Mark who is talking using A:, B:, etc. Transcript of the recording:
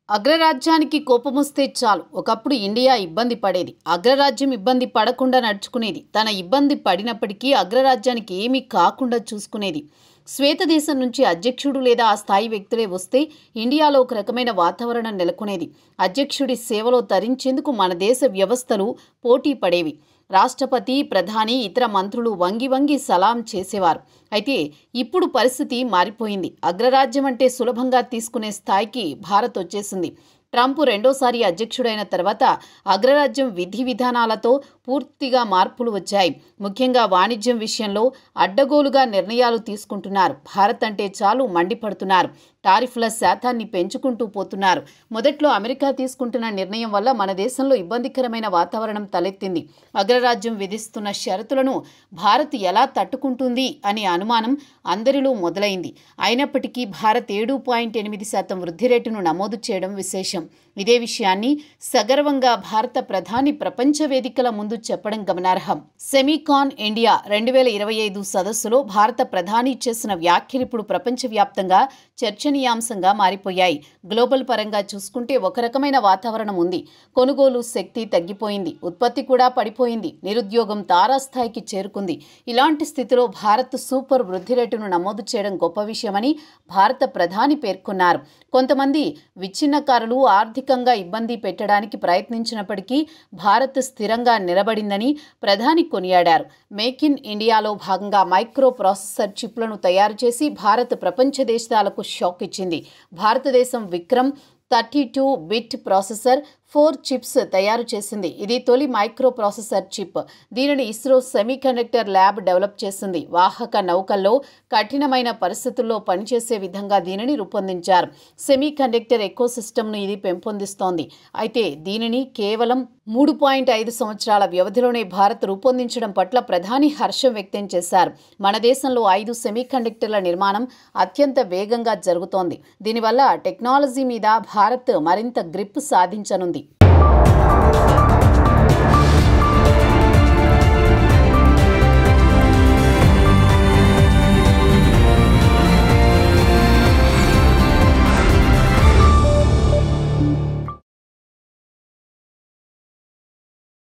A: అగ్రరాజ్యానికి కోపమొస్తే చాలు ఒకప్పుడు ఇండియా ఇబ్బంది పడేది. అగ్రరాజ్యం ఇబ్బంది పడకుండా నడుచుకునేది. తన ఇబ్బంది పడినప్పటికీ అగ్రరాజ్యానికి ఏమీ కాకుండా చూసుకునేది. శ్వేతదేశం నుంచి అధ్యక్షుడు లేదా ఆ స్థాయి వ్యక్తులే వస్తే ఇండియాలో ఒక రకమైన వాతావరణం నెలకొనేది. అధ్యక్షుడి సేవలో తరించేందుకు మన దేశ వ్యవస్థలు పోటీ పడేవి. రాష్ట్రపతి, ప్రధాని, ఇతర మంత్రులు వంగి వంగి సలాం చేసేవారు. అయితే ఇప్పుడు పరిస్థితి మారిపోయింది. అగ్రరాజ్యం అంటే సులభంగా తీసుకునే స్థాయికి భారత్ వచ్చేసింది. ట్రంప్ రెండోసారి అధ్యక్షుడైన తర్వాత అగ్రరాజ్యం విధి విధానాలతో పూర్తిగా మార్పులు వచ్చాయి. ముఖ్యంగా వాణిజ్యం విషయంలో అడ్డగోలుగా నిర్ణయాలు తీసుకుంటున్నారు. భారత్ అంటే చాలు మండిపడుతున్నారు. టారిఫ్ల శాతాన్ని పెంచుకుంటూ పోతున్నారు. మొదట్లో అమెరికా తీసుకుంటున్న నిర్ణయం వల్ల మన దేశంలో ఇబ్బందికరమైన వాతావరణం తలెత్తింది. అగ్రరాజ్యం విధిస్తున్న షరతులను భారత్ ఎలా తట్టుకుంటుంది అనే అనుమానం అందరిలో మొదలైంది. అయినప్పటికీ భారత్ 7.8% వృద్ధి రేటును నమోదు చేయడం విశేషం. ఇదే విషయాన్ని సగర్వంగా భారత ప్రధాని ప్రపంచ వేదికల ముందు చెప్పడం గమనార్హం. సెమీకాన్ ఇండియా 2025 సదస్సులో భారత ప్రధాని చేసిన వ్యాఖ్యలు ఇప్పుడు ప్రపంచవ్యాప్తంగా చర్చనీయాంశంగా మారిపోయాయి. గ్లోబల్ పరంగా చూసుకుంటే ఒక రకమైన వాతావరణం ఉంది. కొనుగోలు శక్తి తగ్గిపోయింది. ఉత్పత్తి కూడా పడిపోయింది. నిరుద్యోగం తారాస్థాయికి చేరుకుంది. ఇలాంటి స్థితిలో భారత్ సూపర్ వృద్ధి రేటును నమోదు చేయడం గొప్ప విషయమని భారత ప్రధాని పేర్కొన్నారు. కొంతమంది విచ్ఛిన్నకారులు ఆర్థికంగా ఇబ్బంది పెట్టడానికి ప్రయత్నించినప్పటికీ భారత్ స్థిరంగా నిలబడిందని ప్రధాని కొనియాడారు. మేక్ ఇన్ ఇండియాలో భాగంగా మైక్రో ప్రాసెసర్ చిప్లను తయారు చేసి భారత్ ప్రపంచ దేశాలకు షాక్ ఇచ్చింది. భారతదేశం విక్రమ్ 32 బిట్ ప్రాసెసర్ 4 చిప్స్ తయారు చేసింది. ఇది తొలి మైక్రో ప్రాసెసర్ చిప్. దీనిని ఇస్రో సెమీకండక్టర్ ల్యాబ్ డెవలప్ చేసింది. వాహక నౌకల్లో కఠినమైన పరిస్థితుల్లో పనిచేసే విధంగా దీనిని రూపొందించారు. సెమీకండక్టర్ ఎకోసిస్టమ్ను ఇది పెంపొందిస్తోంది. అయితే దీనిని కేవలం 3.5 సంవత్సరాల వ్యవధిలోనే భారత్ రూపొందించడం పట్ల ప్రధాని హర్షం వ్యక్తం చేశారు. మన దేశంలో 5 సెమీకండక్టర్ల నిర్మాణం అత్యంత వేగంగా జరుగుతోంది. దీనివల్ల టెక్నాలజీ మీద భారత్ మరింత గ్రిప్ సాధించనుంది.